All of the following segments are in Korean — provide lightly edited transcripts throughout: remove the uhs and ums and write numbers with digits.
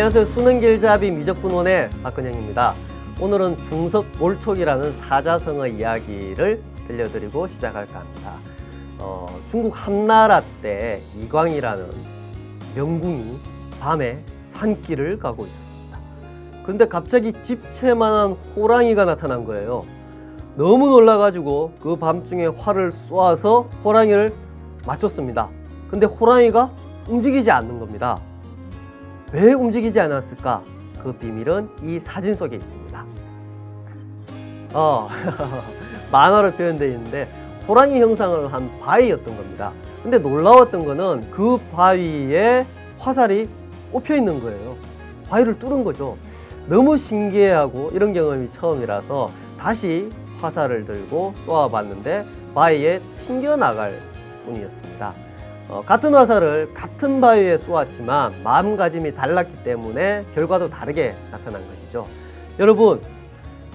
안녕하세요. 수능길잡이 미적분원의 박근영입니다. 오늘은 중석 몰촉이라는 사자성어 이야기를 들려드리고 시작할까 합니다. 중국 한나라 때 이광이라는 명궁이 밤에 산길을 가고 있었습니다. 그런데 갑자기 집채만한 호랑이가 나타난 거예요. 너무 놀라가지고 그 밤중에 활을 쏘아서 호랑이를 맞췄습니다. 근데 호랑이가 움직이지 않는 겁니다. 왜 움직이지 않았을까? 그 비밀은 이 사진 속에 있습니다. 만화로 표현되어 있는데 호랑이 형상을 한 바위였던 겁니다. 근데 놀라웠던 거는 그 바위에 화살이 꼽혀 있는 거예요. 바위를 뚫은 거죠. 너무 신기해하고 이런 경험이 처음이라서 다시 화살을 들고 쏘아봤는데 바위에 튕겨나갈 뿐이었습니다. 같은 화살을 같은 바위에 쏘았지만 마음가짐이 달랐기 때문에 결과도 다르게 나타난 것이죠. 여러분,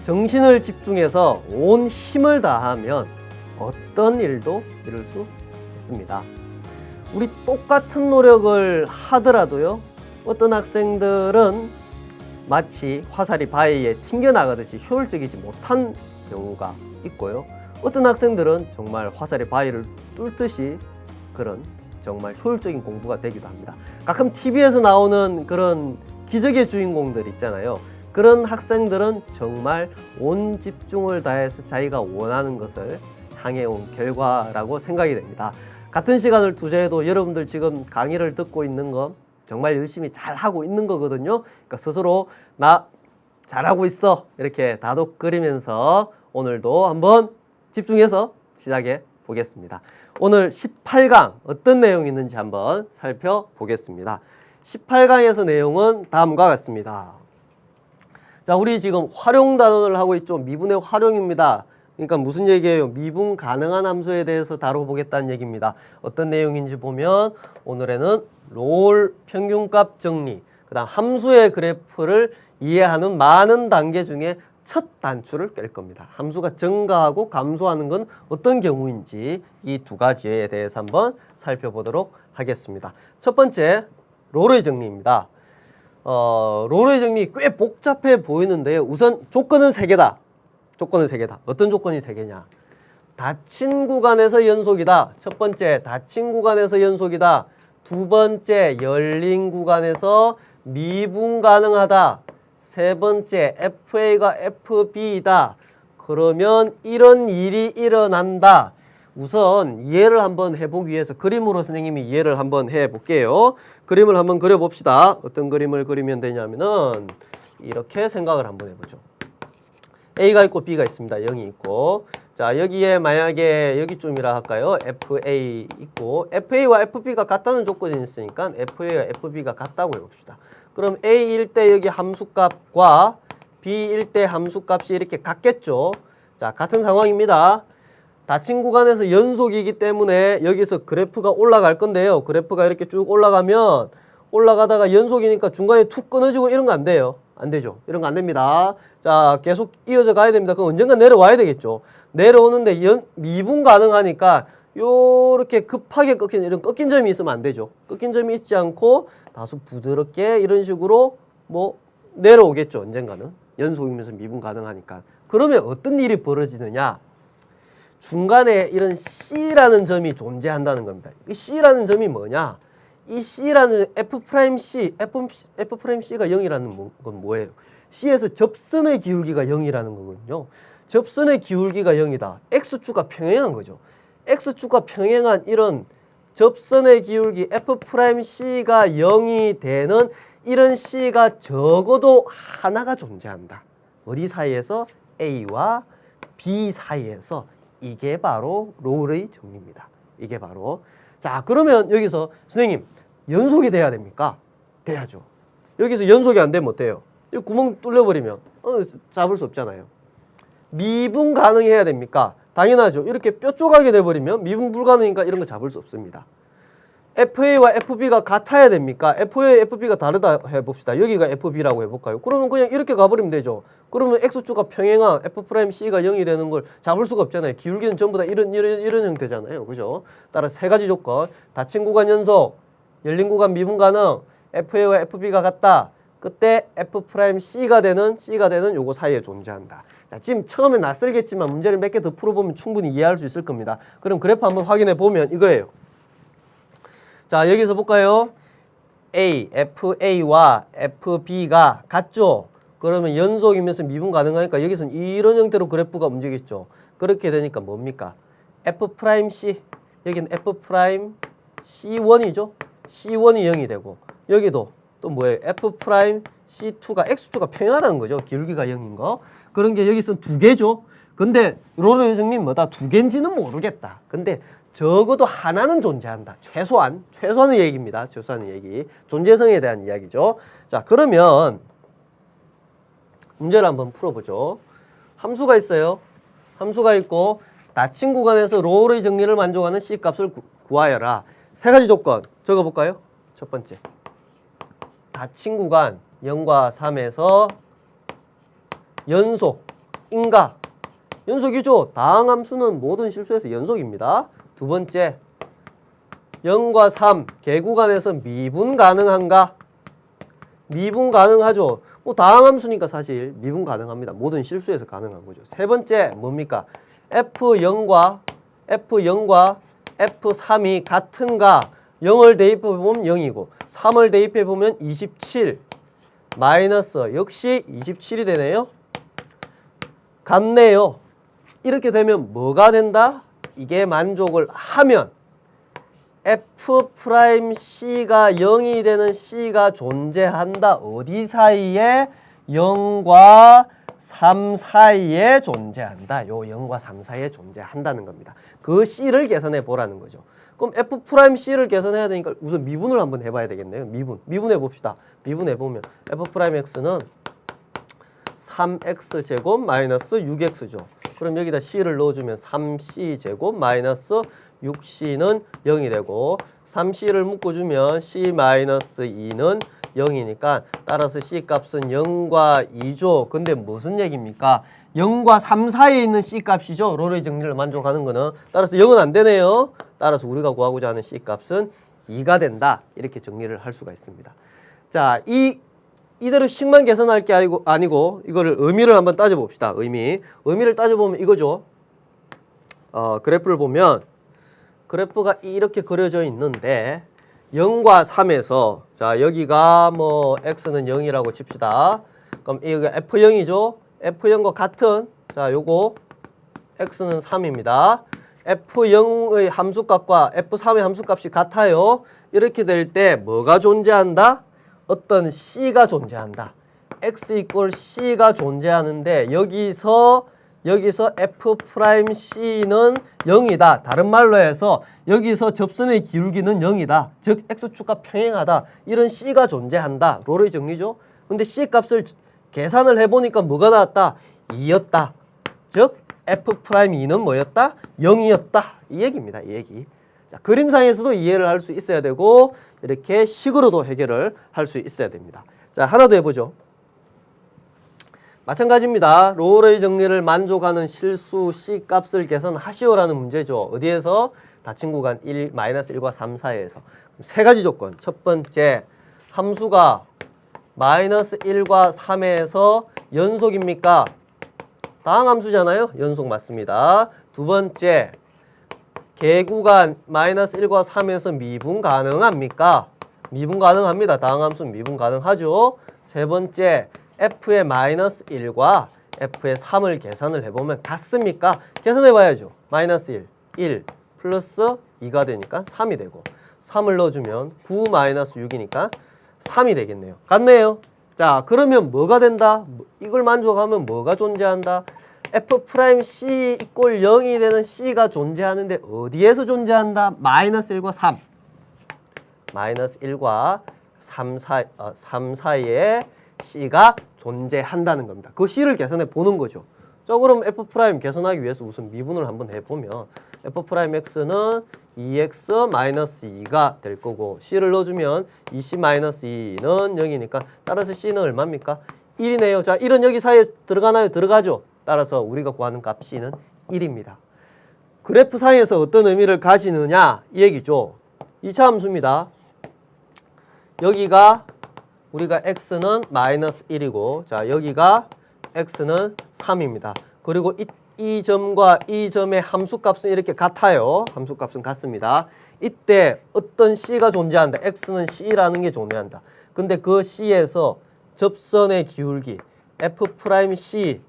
정신을 집중해서 온 힘을 다하면 어떤 일도 이룰 수 있습니다. 우리 똑같은 노력을 하더라도요, 어떤 학생들은 마치 화살이 바위에 튕겨나가듯이 효율적이지 못한 경우가 있고요, 어떤 학생들은 정말 화살이 바위를 뚫듯이 그런 정말 효율적인 공부가 되기도 합니다. 가끔 TV에서 나오는 그런 기적의 주인공들 있잖아요. 그런 학생들은 정말 온 집중을 다해서 자기가 원하는 것을 향해 온 결과라고 생각이 됩니다. 같은 시간을 투자해도 여러분들 지금 강의를 듣고 있는 거 정말 열심히 잘 하고 있는 거거든요. 그러니까 스스로 나 잘하고 있어 이렇게 다독거리면서 오늘도 한번 집중해서 시작해 보겠습니다. 오늘 18강 어떤 내용이 있는지 한번 살펴보겠습니다. 18강에서 내용은 다음과 같습니다. 자, 우리 지금 활용 단원을 하고 있죠. 미분의 활용입니다. 그러니까 무슨 얘기예요? 미분 가능한 함수에 대해서 다뤄보겠다는 얘기입니다. 어떤 내용인지 보면 오늘에는 롤 평균값 정리, 그 다음 함수의 그래프를 이해하는 많은 단계 중에 첫 단추를 깰 겁니다. 함수가 증가하고 감소하는 건 어떤 경우인지 이 두 가지에 대해서 한번 살펴보도록 하겠습니다. 첫 번째, 롤의 정리입니다. 롤의 정리 꽤 복잡해 보이는데요. 우선 조건은 3개다. 조건은 3개다. 어떤 조건이 3개냐? 닫힌 구간에서 연속이다. 첫 번째, 닫힌 구간에서 연속이다. 두 번째, 열린 구간에서 미분 가능하다. 세 번째, FA가 FB이다. 그러면 이런 일이 일어난다. 우선 이해를 한번 해보기 위해서 그림으로 선생님이 이해를 한번 해볼게요. 그림을 한번 그려봅시다. 어떤 그림을 그리면 되냐면은 이렇게 생각을 한번 해보죠. A가 있고 B가 있습니다. 0이 있고, 자, 여기에 만약에 여기쯤이라 할까요? FA 있고, FA와 FB가 같다는 조건이 있으니까 FA와 FB가 같다고 해봅시다. 그럼 A일 때 여기 함수값과 B일 때 함수값이 이렇게 같겠죠. 자, 같은 상황입니다. 닫힌 구간에서 연속이기 때문에 여기서 그래프가 올라갈 건데요. 그래프가 이렇게 쭉 올라가면 올라가다가 연속이니까 중간에 툭 끊어지고 이런 거 안 돼요. 안 되죠. 이런 거 안 됩니다. 자, 계속 이어져 가야 됩니다. 그럼 언젠가 내려와야 되겠죠. 내려오는데 미분 가능하니까 요렇게 급하게 꺾이는 이런 꺾인 점이 있으면 안 되죠. 꺾인 점이 있지 않고 다소 부드럽게 이런 식으로 뭐 내려오겠죠. 언젠가는 연속이면서 미분 가능하니까. 그러면 어떤 일이 벌어지느냐? 중간에 이런 C라는 점이 존재한다는 겁니다. 이 C라는 점이 뭐냐? 이 C라는 F'C, F'C가 0이라는 건 뭐예요? C에서 접선의 기울기가 0이라는 거거든요. 접선의 기울기가 0이다. X축과 평행한 거죠. X축과 평행한 이런 접선의 기울기 F'C가 0이 되는 이런 C가 적어도 하나가 존재한다. 어디 사이에서? A와 B 사이에서. 이게 바로 롤의 정리입니다. 이게 바로. 자, 그러면 여기서 선생님 연속이 돼야 됩니까? 돼야죠. 여기서 연속이 안 되면 어때요? 이 구멍 뚫려버리면 잡을 수 없잖아요. 미분 가능해야 됩니까? 당연하죠. 이렇게 뼈 조각이 돼버리면 미분 불가능이니까 이런 거 잡을 수 없습니다. FA와 FB가 같아야 됩니까? FA, FB가 다르다 해봅시다. 여기가 FB라고 해볼까요? 그러면 그냥 이렇게 가버리면 되죠. 그러면 X축과 평행한 F'C가 0이 되는 걸 잡을 수가 없잖아요. 기울기는 전부 다 이런 형태잖아요. 그죠? 따라 세 가지 조건. 닫힌 구간 연속, 열린 구간 미분 가능, FA와 FB가 같다. 그때 F'C가 되는 요거 사이에 존재한다. 자, 지금 처음에 낯설겠지만 문제를 몇 개 더 풀어보면 충분히 이해할 수 있을 겁니다. 그럼 그래프 한번 확인해 보면 이거예요. 자, 여기서 볼까요? FA와 FB가 같죠? 그러면 연속이면서 미분 가능하니까 여기서는 이런 형태로 그래프가 움직이겠죠. 그렇게 되니까 뭡니까? F'C, 여기는 F'C1이죠? C1이 0이 되고, 여기도 또 뭐예요? F'C2가 X축가 평행하다는 거죠. 기울기가 0인 거. 그런 게 여기서는 두 개죠. 근데 로레 선생님 뭐다? 두 개인지는 모르겠다. 근데 적어도 하나는 존재한다. 최소한의 얘기입니다. 최소한의 얘기. 존재성에 대한 이야기죠. 자, 그러면 문제를 한번 풀어보죠. 함수가 있어요. 함수가 있고 닫힌 구간에서 로우의 정리를 만족하는 C값을 구하여라. 세 가지 조건 적어볼까요? 첫 번째, 닫힌 구간 0과 3에서 연속인가? 연속이죠. 다항함수는 모든 실수에서 연속입니다. 두 번째, 0과 3 개구간에서 미분 가능한가? 미분 가능하죠. 뭐 다항함수니까 사실 미분 가능합니다. 모든 실수에서 가능한 거죠. 세 번째 뭡니까? F0과 F3이 같은가? 0을 대입해보면 0이고 3을 대입해보면 27 마이너스 역시 27이 되네요. 같네요. 이렇게 되면 뭐가 된다? 이게 만족을 하면 F'C가 0이 되는 C가 존재한다. 어디 사이에? 0과 3 사이에 존재한다. 요 0과 3 사이에 존재한다는 겁니다. 그 C를 계산해 보라는 거죠. 그럼 F'C를 계산해야 되니까 우선 미분을 한번 해봐야 되겠네요. 미분해 봅시다. 미분해 보면 F'X는 3X제곱 마이너스 6X죠. 그럼 여기다 C를 넣어주면 3C제곱 마이너스 6C는 0이 되고 3C를 묶어주면 C 마이너스 2는 0이니까 따라서 C 값은 0과 2죠. 근데 무슨 얘기입니까? 0과 3 사이에 있는 C 값이죠. 로레이 정리를 만족하는 거는. 따라서 0은 안 되네요. 따라서 우리가 구하고자 하는 C 값은 2가 된다. 이렇게 정리를 할 수가 있습니다. 자, 이대로 식만 계산할 게 아니고 이거를 의미를 한번 따져봅시다. 의미를 따져보면 이거죠. 그래프를 보면 그래프가 이렇게 그려져 있는데 0과 3에서 자 여기가 뭐 x는 0이라고 칩시다. 그럼 이거 f0이죠. f0과 같은 자 요거 x는 3입니다. f0의 함수값과 f3의 함수값이 같아요. 이렇게 될 때 뭐가 존재한다? 어떤 c가 존재한다. x 이퀄 c가 존재하는데 여기서 F'C는 0이다. 다른 말로 해서 여기서 접선의 기울기는 0이다. 즉 X축과 평행하다. 이런 C가 존재한다. 로레이 정리죠. 근데 C 값을 계산을 해보니까 뭐가 나왔다? 2였다. 즉 F'E는 뭐였다? 0이었다. 이 얘기입니다. 이 얘기. 자, 그림상에서도 이해를 할 수 있어야 되고 이렇게 식으로도 해결을 할 수 있어야 됩니다. 자, 하나 더 해보죠. 마찬가지입니다. 로레이 정리를 만족하는 실수 C값을 계산하시오라는 문제죠. 어디에서? 닫힌 구간 1, 마이너스 1과 3 사이에서. 세 가지 조건. 첫 번째, 함수가 마이너스 1과 3에서 연속입니까? 다항함수잖아요. 연속 맞습니다. 두 번째, 개구간 마이너스 1과 3에서 미분 가능합니까? 미분 가능합니다. 다항함수 미분 가능하죠. 세 번째, f의 마이너스 1과 f의 3을 계산을 해보면 같습니까? 계산해봐야죠. 마이너스 1 플러스 2가 되니까 3이 되고 3을 넣어주면 9 마이너스 6이니까 3이 되겠네요. 같네요. 자, 그러면 뭐가 된다? 이걸 만족하면 뭐가 존재한다? F'C 이퀄 0이 되는 C가 존재하는데 어디에서 존재한다? 마이너스 1과 3 마이너스 1과 3 사이에 C가 존재한다는 겁니다. 그 C를 계산해 보는 거죠. 자, 그럼 F' 계산하기 위해서 우선 미분을 한번 해보면 F'X는 2x-2가 될 거고 C를 넣어주면 2C-2는 0이니까 따라서 C는 얼마입니까? 1이네요. 자, 1은 여기 사이에 들어가나요? 들어가죠. 따라서 우리가 구하는 값 C는 1입니다. 그래프 사이에서 어떤 의미를 가지느냐 이 얘기죠. 2차 함수입니다. 여기가 우리가 x는 마이너스 1이고 자 여기가 x는 3입니다. 그리고 이 점과 이 점의 함수값은 이렇게 같아요. 함수값은 같습니다. 이때 어떤 c가 존재한다. x는 c라는 게 존재한다. 근데 그 c에서 접선의 기울기 f'c는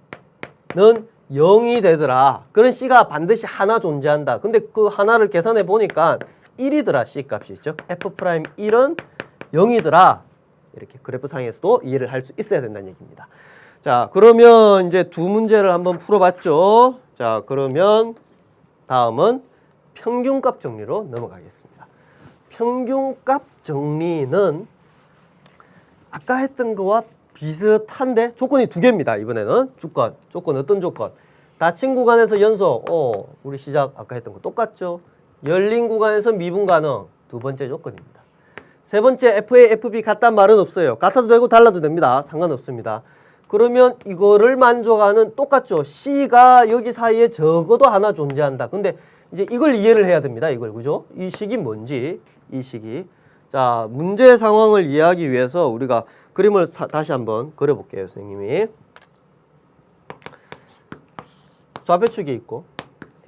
0이 되더라. 그런 c가 반드시 하나 존재한다. 근데 그 하나를 계산해 보니까 1이더라. c값이. 즉 f'1은 0이더라. 이렇게 그래프상에서도 이해를 할 수 있어야 된다는 얘기입니다. 자, 그러면 이제 두 문제를 한번 풀어봤죠. 자, 그러면 다음은 평균값 정리로 넘어가겠습니다. 평균값 정리는 아까 했던 거와 비슷한데 조건이 두 개입니다. 이번에는 조건 어떤 조건? 닫힌 구간에서 연속. 우리 시작 아까 했던 거 똑같죠? 열린 구간에서 미분 가능. 두 번째 조건입니다. 세 번째 FA, FB 같단 말은 없어요. 같아도 되고 달라도 됩니다. 상관없습니다. 그러면 이거를 만족하는 똑같죠. C가 여기 사이에 적어도 하나 존재한다. 근데 이제 이걸 이해를 해야 됩니다. 이걸 그죠? 이 식이 뭔지 이 식이. 자, 문제 상황을 이해하기 위해서 우리가 그림을 다시 한번 그려볼게요. 선생님이. 좌표축이 있고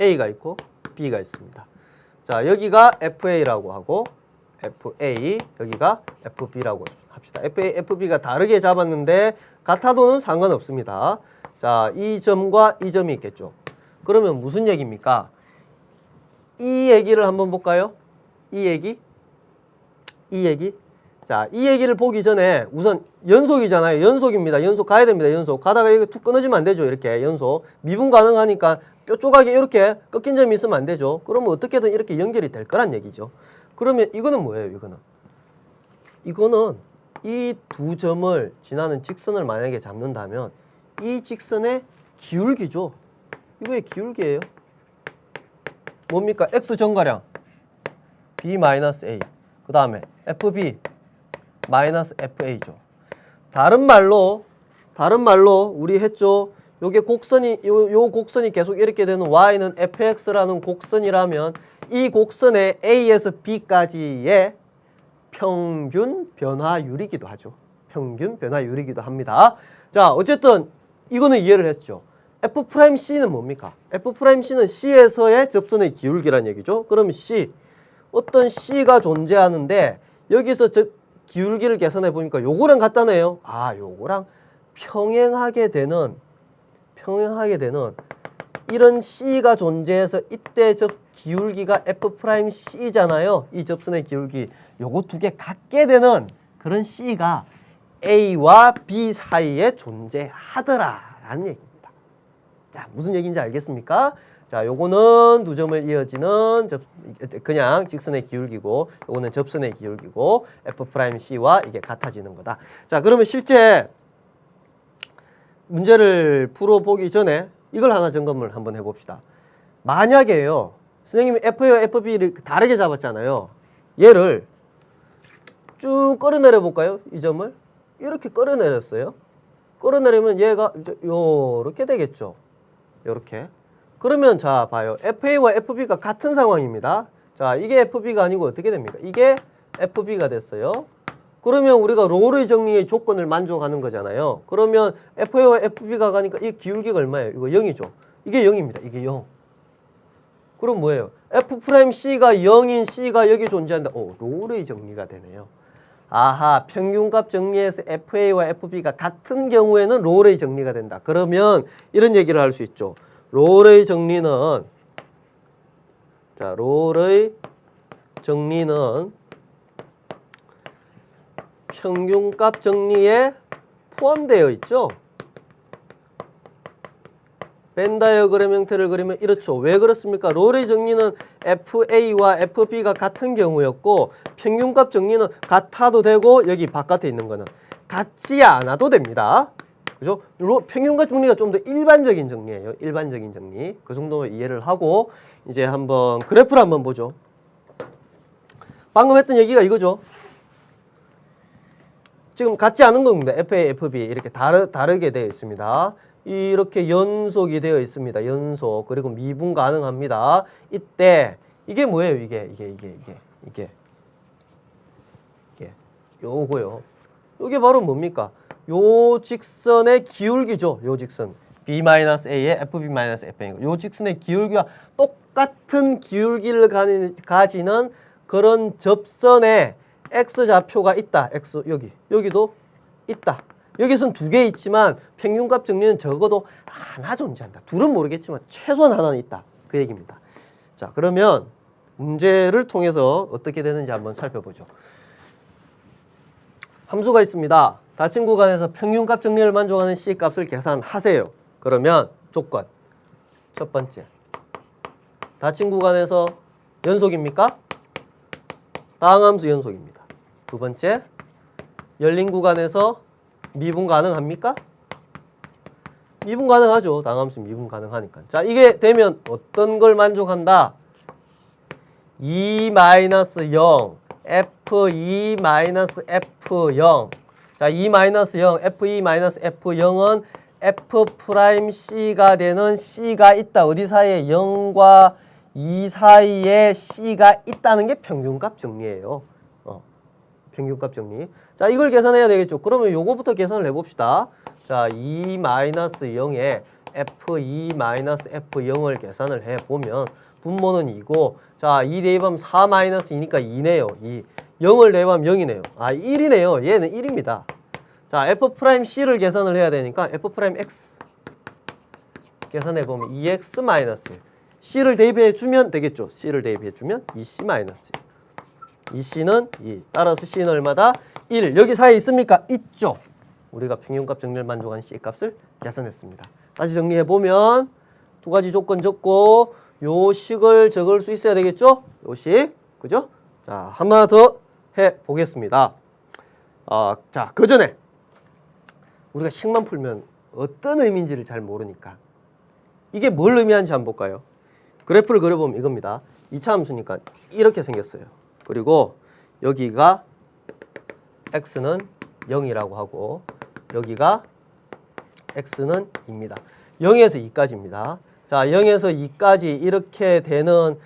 A가 있고 B가 있습니다. 자, 여기가 FA라고 하고 FA, 여기가 FB라고 합시다. FA, FB가 다르게 잡았는데 같아도는 상관없습니다. 자, 이 점과 이 점이 있겠죠. 그러면 무슨 얘기입니까? 이 얘기를 한번 볼까요? 이 얘기. 자, 이 얘기를 보기 전에 우선 연속이잖아요. 연속입니다. 연속 가야 됩니다. 연속. 가다가 이거 툭 끊어지면 안 되죠. 이렇게 연속. 미분 가능하니까 뼈 조각이 이렇게 꺾인 점이 있으면 안 되죠. 그러면 어떻게든 이렇게 연결이 될 거란 얘기죠. 그러면 이거는 뭐예요? 이거는 이 두 점을 지나는 직선을 만약에 잡는다면 이 직선의 기울기죠. 이거의 기울기예요. 뭡니까? x 정가량 b-a. 그 다음에 fb 마이너스 fa죠. 다른 말로 우리 했죠. 요게 곡선이 요 곡선이 계속 이렇게 되는 y는 fx라는 곡선이라면 이 곡선의 a에서 b까지의 평균 변화율이기도 하죠. 평균 변화율이기도 합니다. 자, 어쨌든 이거는 이해를 했죠. F'C는 뭡니까? F'C는 C에서의 접선의 기울기란 얘기죠. 그러면 C, 어떤 C가 존재하는데 여기서 기울기를 계산해 보니까 요거랑 같다네요. 아, 요거랑 평행하게 되는 이런 C가 존재해서 이때 기울기가 F'C잖아요. 이 접선의 기울기. 요거 두 개 같게 되는 그런 C가 A와 B 사이에 존재하더라라는 얘기입니다. 자, 무슨 얘기인지 알겠습니까? 자, 요거는 두 점을 이어지는 그냥 직선의 기울기고 요거는 접선의 기울기고 F'C와 이게 같아지는 거다. 자, 그러면 실제 문제를 풀어보기 전에 이걸 하나 점검을 한번 해봅시다. 만약에요, 선생님이 F와 FB를 다르게 잡았잖아요. 얘를 쭉 끌어내려 볼까요? 이 점을 이렇게 끌어내렸어요. 끌어내리면 얘가 요렇게 되겠죠. 요렇게. 그러면 자, 봐요. FA와 FB가 같은 상황입니다. 자, 이게 FB가 아니고 어떻게 됩니까? 이게 FB가 됐어요. 그러면 우리가 롤의 정리의 조건을 만족하는 거잖아요. 그러면 FA와 FB가 가니까 이 기울기가 얼마예요? 이거 0이죠. 이게 0입니다. 이게 0. 그럼 뭐예요? F'C가 0인 C가 여기 존재한다. 롤의 정리가 되네요. 아하, 평균값 정리에서 FA와 FB가 같은 경우에는 롤의 정리가 된다. 그러면 이런 얘기를 할 수 있죠. 롤의 정리는 평균값 정리에 포함되어 있죠. 벤 다이어그램 형태를 그리면 이렇죠. 왜 그렇습니까? 롤의 정리는 FA와 FB가 같은 경우였고 평균값 정리는 같아도 되고 여기 바깥에 있는 거는 같지 않아도 됩니다. 그죠? 평균값 정리가 좀 더 일반적인 정리예요. 일반적인 정리. 그 정도 이해를 하고 이제 한번 그래프를 한번 보죠. 방금 했던 얘기가 이거죠. 지금 같지 않은 겁니다. FA, FB 이렇게 다르게 되어 있습니다. 이렇게 연속이 되어 있습니다. 연속. 그리고 미분 가능합니다. 이때 이게 뭐예요? 이게 요거요. 이게 바로 뭡니까? 요 직선의 기울기죠. 요 직선. B-A에 FB-Fn이고 요 직선의 기울기와 똑같은 기울기를 가지는 그런 접선에 X좌표가 있다. X 여기도 있다. 여기선 두 개 있지만 평균값 정리는 적어도 하나 존재한다. 둘은 모르겠지만 최소한 하나는 있다. 그 얘기입니다. 자, 그러면 문제를 통해서 어떻게 되는지 한번 살펴보죠. 함수가 있습니다. 닫힌 구간에서 평균값 정리를 만족하는 C값을 계산하세요. 그러면 조건. 첫 번째. 닫힌 구간에서 연속입니까? 다항함수 연속입니다. 두 번째. 열린 구간에서 미분 가능합니까? 미분 가능하죠. 다항함수 미분 가능하니까. 자, 이게 되면 어떤 걸 만족한다? 2-0, F2-F0. 자, 2-0, F2-F0은 F'C가 되는 C가 있다. 어디 사이에? 0과 2 사이에 C가 있다는 게 평균값 정리예요. 평균값 정리. 자, 이걸 계산해야 되겠죠. 그러면 요거부터 계산을 해봅시다. 자, 2-0에 F2-F0을 계산을 해보면 분모는 2고, 자, 2 대입하면 4-2니까 2네요. 2. 0을 대입하면 0이네요. 아, 1이네요. 얘는 1입니다. 자, F'C를 계산을 해야 되니까 F'X 계산해보면 2x-1. C를 대입해주면 되겠죠. C를 대입해주면 2C-1. 2C는 2. 따라서 C는 얼마다? 1. 여기 사이에 있습니까? 있죠. 우리가 평균값 정리를 만족하는 C값을 계산했습니다. 다시 정리해보면 두 가지 조건 적고 요 식을 적을 수 있어야 되겠죠? 요 식. 그죠? 자, 하나 더 해보겠습니다. 자, 그 전에 우리가 식만 풀면 어떤 의미인지를 잘 모르니까 이게 뭘 의미하는지 한번 볼까요? 그래프를 그려보면 이겁니다. 2차 함수니까 이렇게 생겼어요. 그리고 여기가 x는 0이라고 하고 여기가 x는 2입니다. 0에서 2까지입니다. 자, 0에서 2까지 이렇게 되는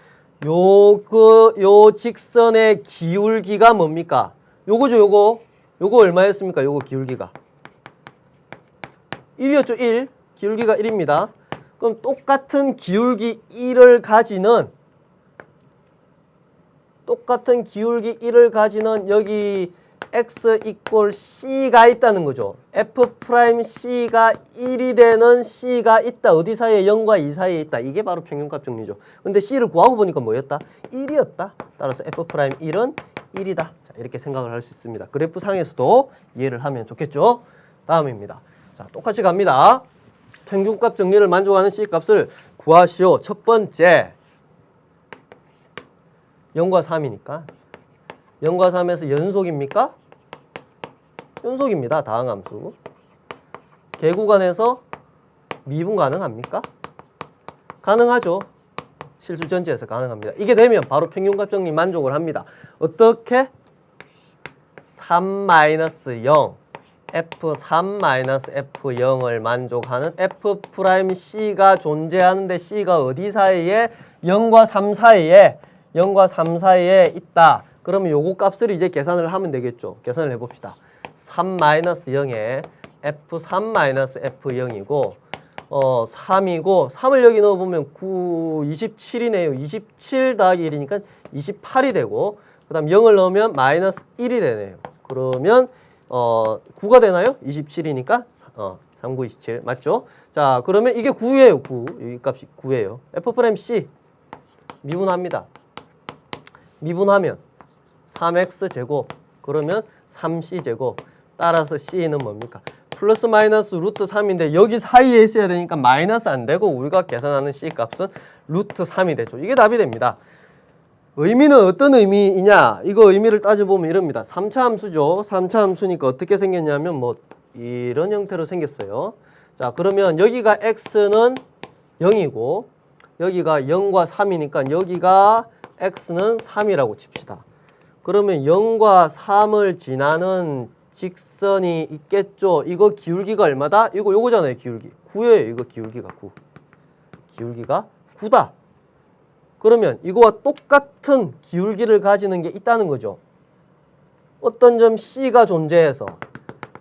요 직선의 기울기가 뭡니까? 요거죠, 요거. 요거 얼마였습니까? 요거 기울기가 1이었죠, 1. 기울기가 1입니다. 그럼 똑같은 기울기 1을 가지는 여기 x 이꼴 c가 있다는 거죠. F'C가 1이 되는 c가 있다. 어디 사이에? 0과 2 사이에 있다. 이게 바로 평균값 정리죠. 근데 c를 구하고 보니까 뭐였다? 1이었다. 따라서 F'L은 1이다. 자, 이렇게 생각을 할 수 있습니다. 그래프 상에서도 이해를 하면 좋겠죠. 다음입니다. 자, 똑같이 갑니다. 평균값 정리를 만족하는 C값을 구하시오. 첫 번째 0과 3이니까 0과 3에서 연속입니까? 연속입니다. 다항함수. 개구간에서 미분 가능합니까? 가능하죠. 실수 전제에서 가능합니다. 이게 되면 바로 평균값 정리 만족을 합니다. 어떻게? 3-0 F3-F0을 만족하는 F'C가 존재하는데 C가 어디 사이에? 0과 3 사이에 있다. 그러면 요거 값을 이제 계산을 하면 되겠죠. 계산을 해봅시다. 3-0에 F3-F0이고 3이고 3을 여기 넣어보면 9, 27이네요. 27 더하기 1이니까 28이 되고 그 다음 0을 넣으면 마이너스 1이 되네요. 그러면 9가 되나요? 27이니까 3, 9, 27 맞죠? 자, 그러면 이게 9예요. 9. 이 값이 9예요. F'C 미분합니다. 미분하면 3x제곱 그러면 3c제곱 따라서 c는 뭡니까? 플러스 마이너스 루트 3인데 여기 사이에 있어야 되니까 마이너스 안 되고 우리가 계산하는 c 값은 루트 3이 되죠. 이게 답이 됩니다. 의미는 어떤 의미이냐? 이거 의미를 따져보면 이럽니다. 3차 함수죠. 3차 함수니까 어떻게 생겼냐면 뭐 이런 형태로 생겼어요. 자, 그러면 여기가 x는 0이고 여기가 0과 3이니까 여기가 x는 3이라고 칩시다. 그러면 0과 3을 지나는 직선이 있겠죠. 이거 기울기가 얼마다? 요거잖아요. 기울기 9예요. 이거 기울기가 9. 기울기가 9다. 그러면 이거와 똑같은 기울기를 가지는 게 있다는 거죠. 어떤 점 C가 존재해서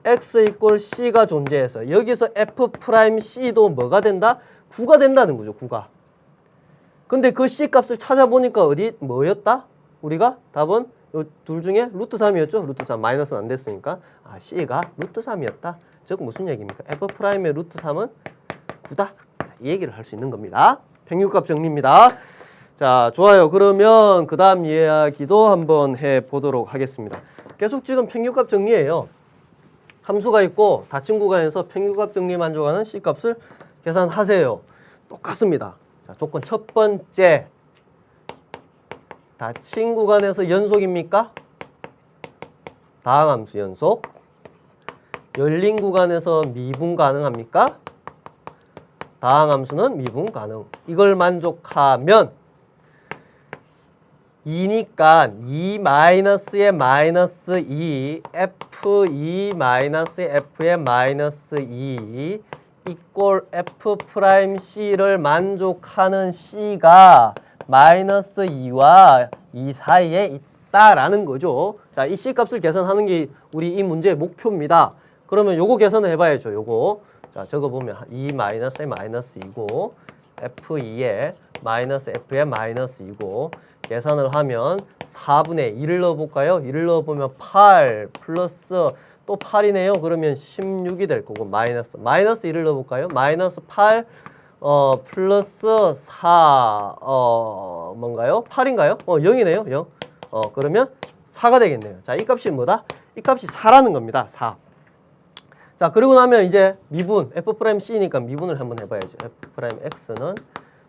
x 이꼴 c가 존재해서 여기서 f'c도 뭐가 된다? 9가 된다는 거죠. 9가. 근데 그 c 값을 찾아보니까 어디 뭐였다? 우리가 답은 요 둘 중에 루트 3이었죠. 루트 3 마이너스는 안 됐으니까 c가 루트 3이었다. 즉 무슨 얘기입니까? f'의 루트 3은 9다. 자, 이 얘기를 할 수 있는 겁니다. 평균값 정리입니다. 자, 좋아요. 그러면 그 다음 이야기도 한번 해보도록 하겠습니다. 계속 지금 평균값 정리예요. 함수가 있고 닫힌 구간에서 평균값 정리에 만족하는 C값을 계산하세요. 똑같습니다. 자, 조건 첫 번째. 닫힌 구간에서 연속입니까? 다항함수 연속. 열린 구간에서 미분 가능합니까? 다항함수는 미분 가능. 이걸 만족하면 2니까 2-의 마이너스 2 f2 마이너스 f의 마이너스 2 이꼴 f'c를 만족하는 c가 마이너스 2와 2 사이에 있다라는 거죠. 자, 이 c값을 계산하는 게 우리 이 문제의 목표입니다. 그러면 요거 계산을 해봐야죠. 요거. 자, 적어보면 2 마이너스의 마이너스 2고 f2의 마이너스 f의 마이너스 2고 계산을 하면 4분의 2를 넣어볼까요? 2를 넣어보면 8 플러스 또 8이네요. 그러면 16이 될 거고 마이너스 2를 넣어볼까요? 마이너스 8 플러스 4 뭔가요? 8인가요? 0이네요. 0. 그러면 4가 되겠네요. 자, 이 값이 뭐다? 이 값이 4라는 겁니다. 4. 자, 그리고 나면 이제 미분 f'c니까 미분을 한번 해봐야죠. f'x는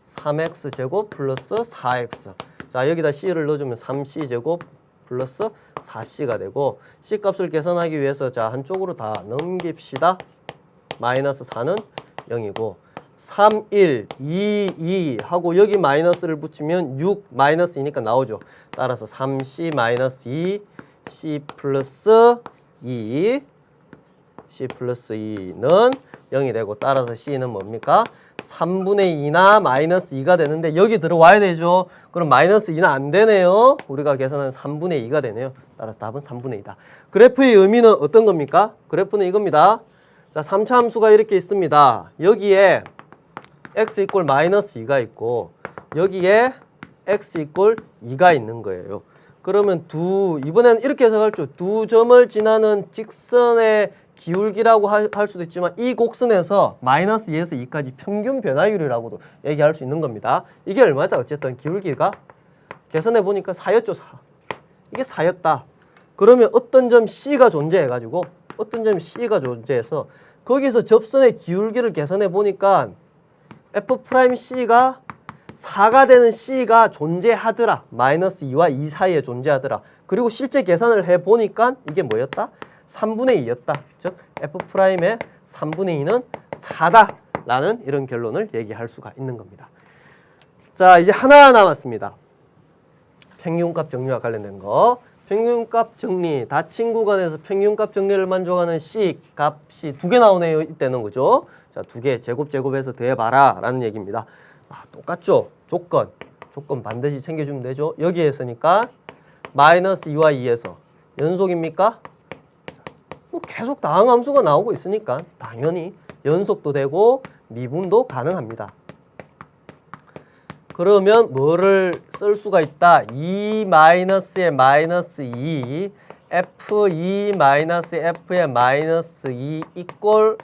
3x 제곱 플러스 4x. 자, 여기다 c를 넣어주면 3c 제곱 플러스 4c가 되고 c 값을 계산하기 위해서 자, 한쪽으로 다 넘깁시다. 마이너스 4는 0이고 3, 1, 2, 2 하고 여기 마이너스를 붙이면 6 마이너스 2니까 나오죠. 따라서 3c 마이너스 2 c 플러스 2 c 플러스 2는 0이 되고 따라서 c는 뭡니까? 3분의 2나 마이너스 2가 되는데 여기 들어와야 되죠. 그럼 마이너스 2는 안 되네요. 우리가 계산한 3분의 2가 되네요. 따라서 답은 3분의 2다. 그래프의 의미는 어떤 겁니까? 그래프는 이겁니다. 자, 3차 함수가 이렇게 있습니다. 여기에 x 이꼴 마이너스 2가 있고 여기에 x 이꼴 2가 있는 거예요. 그러면 이번에는 이렇게 해석할죠. 두 점을 지나는 직선의 기울기라고 할 수도 있지만 이 곡선에서 마이너스 2에서 2까지 평균 변화율이라고도 얘기할 수 있는 겁니다. 이게 얼마다? 어쨌든 기울기가 계산해 보니까 4였죠. 4. 이게 4였다. 그러면 어떤 점 C가 존재해가지고 어떤 점 C가 존재해서 거기서 접선의 기울기를 계산해 보니까 F'C가 4가 되는 C가 존재하더라. 마이너스 2와 2 사이에 존재하더라. 그리고 실제 계산을 해보니까 이게 뭐였다? 3분의 2였다. 즉 F'의 3분의 2는 4다. 라는 이런 결론을 얘기할 수가 있는 겁니다. 자, 이제 하나 남았습니다. 평균값 정리와 관련된 거. 평균값 정리, 닫힌 구간에서 평균값 정리를 만족하는 C 값이 2개 나오네요. 이때는 그죠? 자, 2개 제곱해서 더해봐라 라는 얘기입니다. 똑같죠? 조건 반드시 챙겨주면 되죠. 여기에서니까 마이너스 2와 2에서 연속입니까? 뭐 계속 다항함수가 나오고 있으니까 당연히 연속도 되고 미분도 가능합니다. 그러면 뭐를 쓸 수가 있다? 2 마이너스의 마이너스 2 f2 마이너스 f의 마이너스 2 이꼴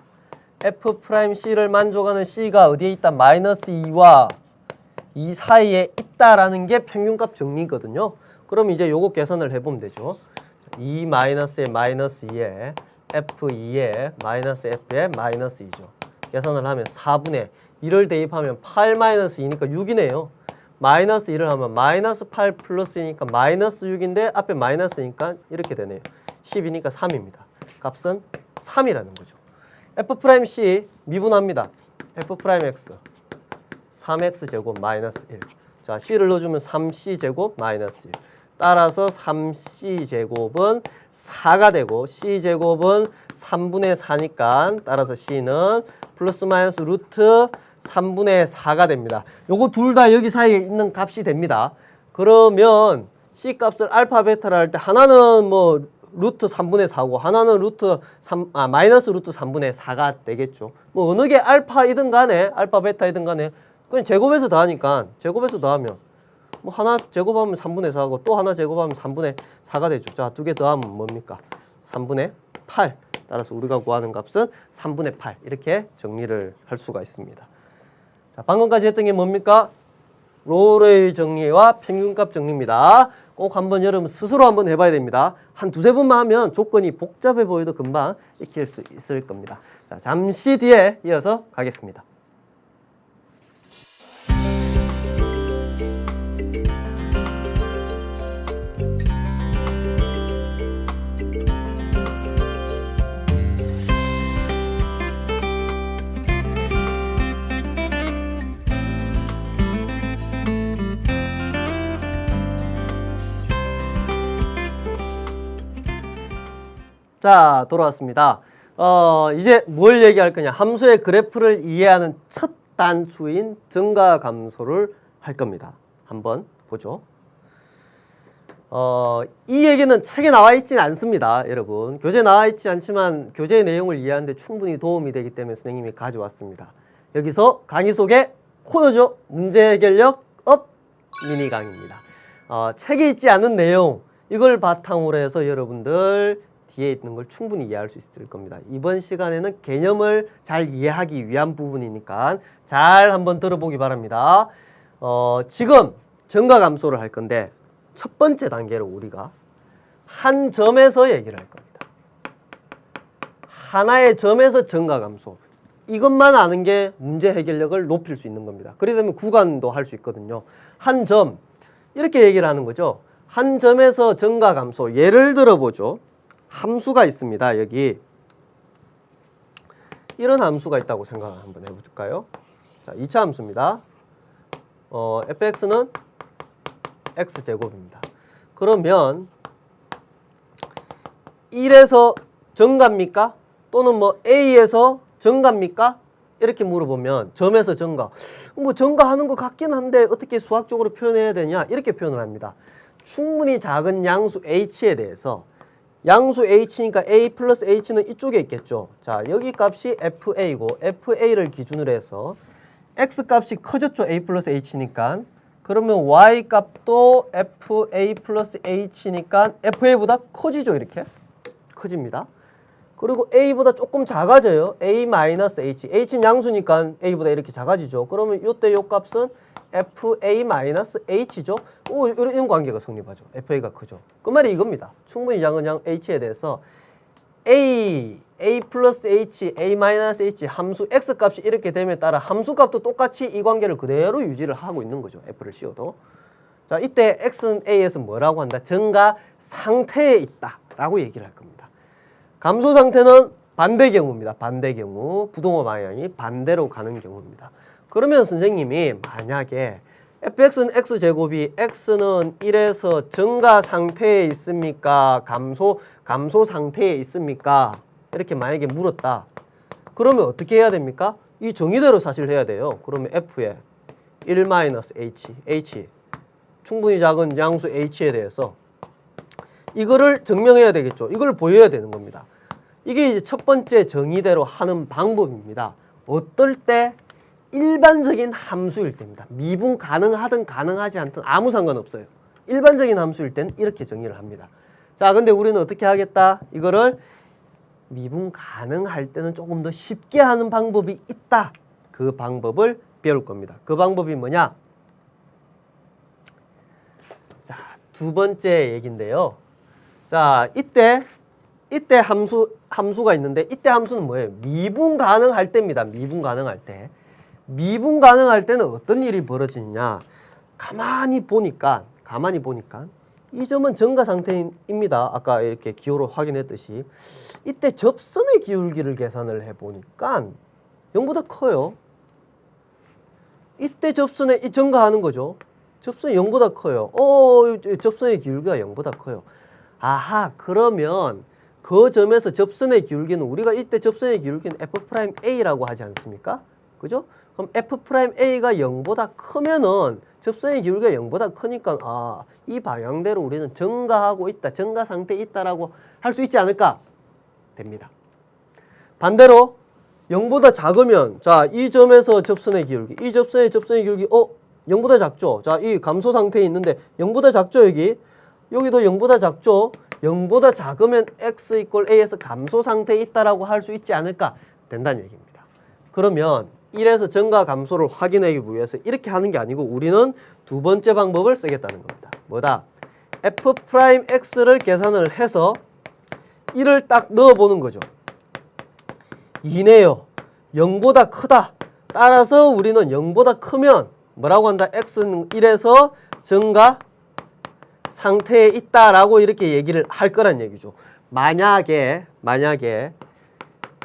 f'c를 만족하는 c가 어디에 있다? 마이너스 2와 2 사이에 있다라는 게 평균값 정리거든요. 그럼 이제 요거 계산을 해보면 되죠. 2 마이너스의 마이너스 2에 f2에 마이너스 f의 마이너스 2죠. 계산을 하면 4분의 1을 대입하면 8 마이너스 2니까 6이네요. 마이너스 1을 하면 마이너스 8 플러스 2니까 마이너스 6인데 앞에 마이너스니까 이렇게 되네요. 10이니까 3입니다. 값은 3이라는 거죠. f'c 미분합니다. f'x 3x 제곱 마이너스 1. 자, c를 넣어주면 3c 제곱 마이너스 1. 따라서 3c 제곱은 4가 되고 c 제곱은 3분의 4니까 따라서 c는 플러스 마이너스 루트 3분의 4가 됩니다. 요거 둘 다 여기 사이에 있는 값이 됩니다. 그러면 c 값을 알파 베타를 할 때 하나는 뭐 루트 3분의 4고 하나는 마이너스 루트 3분의 4가 되겠죠. 뭐 어느 게 알파이든 간에 알파 베타이든 간에 그냥 제곱해서 더하니까 제곱해서 더하면 뭐 하나 제곱하면 3분의 4고 또 하나 제곱하면 3분의 4가 되죠. 자, 두 개 더하면 뭡니까? 3분의 8. 따라서 우리가 구하는 값은 3분의 8 이렇게 정리를 할 수가 있습니다. 자, 방금까지 했던 게 뭡니까? 롤의 정리와 평균값 정리입니다. 꼭 한번 여러분 스스로 한번 해봐야 됩니다. 한 두세 번만 하면 조건이 복잡해 보여도 금방 익힐 수 있을 겁니다. 자, 잠시 뒤에 이어서 가겠습니다. 자, 돌아왔습니다. 이제 뭘 얘기할 거냐? 함수의 그래프를 이해하는 첫 단추인 증가 감소를 할 겁니다. 한번 보죠. 이 얘기는 책에 나와 있진 않습니다. 여러분. 교재에 나와 있지 않지만 교재의 내용을 이해하는 데 충분히 도움이 되기 때문에 선생님이 가져왔습니다. 여기서 강의 속의 코너죠. 문제 해결력 업 미니 강의입니다. 책에 있지 않은 내용, 이걸 바탕으로 해서 여러분들 뒤에 있는 걸 충분히 이해할 수 있을 겁니다. 이번 시간에는 개념을 잘 이해하기 위한 부분이니까 잘 한번 들어보기 바랍니다. 지금 증가 감소를 할 건데 첫 번째 단계로 우리가 한 점에서 얘기를 할 겁니다. 하나의 점에서 증가 감소. 이것만 아는 게 문제 해결력을 높일 수 있는 겁니다. 그러다 보면 구간도 할 수 있거든요. 한 점, 이렇게 얘기를 하는 거죠. 한 점에서 증가 감소. 예를 들어보죠. 함수가 있습니다. 여기 이런 함수가 있다고 생각을 한번 해볼까요? 자, 2차 함수입니다. fx는 x제곱입니다. 그러면 1에서 증가입니까? 또는 뭐 a에서 증가입니까? 이렇게 물어보면 점에서 증가. 뭐 증가하는 것 같긴 한데 어떻게 수학적으로 표현해야 되냐? 이렇게 표현을 합니다. 충분히 작은 양수 h에 대해서 양수 h니까 a 플러스 h는 이쪽에 있겠죠. 자, 여기 값이 fa고 fa를 기준으로 해서 x 값이 커졌죠. a 플러스 h니까. 그러면 y 값도 fa 플러스 h니까 fa보다 커지죠. 이렇게 커집니다. 그리고 a보다 조금 작아져요. a 마이너스 h. h는 양수니까 a보다 이렇게 작아지죠. 그러면 이때 요 값은 fa 마이너스 h죠. 이런 관계가 성립하죠. fa가 크죠. 그 말이 이겁니다. 충분히 작은 양 h에 대해서 a 플러스 h, a 마이너스 h 함수 x 값이 이렇게 됨에 따라 함수 값도 똑같이 이 관계를 그대로 유지를 하고 있는 거죠. f를 씌워도. 자, 이때 x는 a에서 뭐라고 한다? 증가 상태에 있다 라고 얘기를 할 겁니다. 감소 상태는 반대 경우입니다. 반대 경우. 부동호 방향이 반대로 가는 경우입니다. 그러면 선생님이 만약에 fx는 x제곱이 x는 1에서 증가 상태에 있습니까? 감소 상태에 있습니까? 이렇게 만약에 물었다. 그러면 어떻게 해야 됩니까? 이 정의대로 사실 해야 돼요. 그러면 f에 1-h, h 충분히 작은 양수 h에 대해서 이거를 증명해야 되겠죠. 이걸 보여야 되는 겁니다. 이게 이제 첫 번째 정의대로 하는 방법입니다. 어떨 때? 일반적인 함수일 때입니다. 미분 가능하든 가능하지 않든 아무 상관없어요. 일반적인 함수일 땐 이렇게 정의를 합니다. 자, 근데 우리는 어떻게 하겠다? 이거를 미분 가능할 때는 조금 더 쉽게 하는 방법이 있다. 그 방법을 배울 겁니다. 그 방법이 뭐냐? 자, 두 번째 얘기인데요. 자, 이때 함수가 있는데 이때 함수는 뭐예요? 미분 가능할 때입니다. 미분 가능할 때. 미분 가능할 때는 어떤 일이 벌어지느냐? 가만히 보니까 이 점은 증가 상태입니다. 아까 이렇게 기호로 확인했듯이 이때 접선의 기울기를 계산을 해보니까 0보다 커요. 이때 접선에 증가하는 거죠. 접선이 0보다 커요. 접선의 기울기가 0보다 커요. 아하, 그러면 그 점에서 접선의 기울기는 우리가 이때 접선의 기울기는 f'a라고 하지 않습니까? 그죠? 그럼 F'A가 0보다 크면은 접선의 기울기가 0보다 크니까 이 방향대로 우리는 증가하고 있다, 증가 상태에 있다라고 할 수 있지 않을까? 됩니다. 반대로 0보다 작으면 자, 이 점에서 접선의 기울기, 이 접선의 기울기 0보다 작죠? 자, 이 감소 상태에 있는데 0보다 작죠, 여기도 0보다 작죠? 0보다 작으면 x = a에서 감소 상태에 있다라고 할 수 있지 않을까? 된다는 얘기입니다. 그러면 1에서 증가 감소를 확인하기 위해서 이렇게 하는 게 아니고 우리는 두 번째 방법을 쓰겠다는 겁니다. 뭐다? F'X를 계산을 해서 1을 딱 넣어보는 거죠. 2네요. 0보다 크다. 따라서 우리는 0보다 크면 뭐라고 한다? X는 1에서 증가 상태에 있다라고 이렇게 얘기를 할 거란 얘기죠. 만약에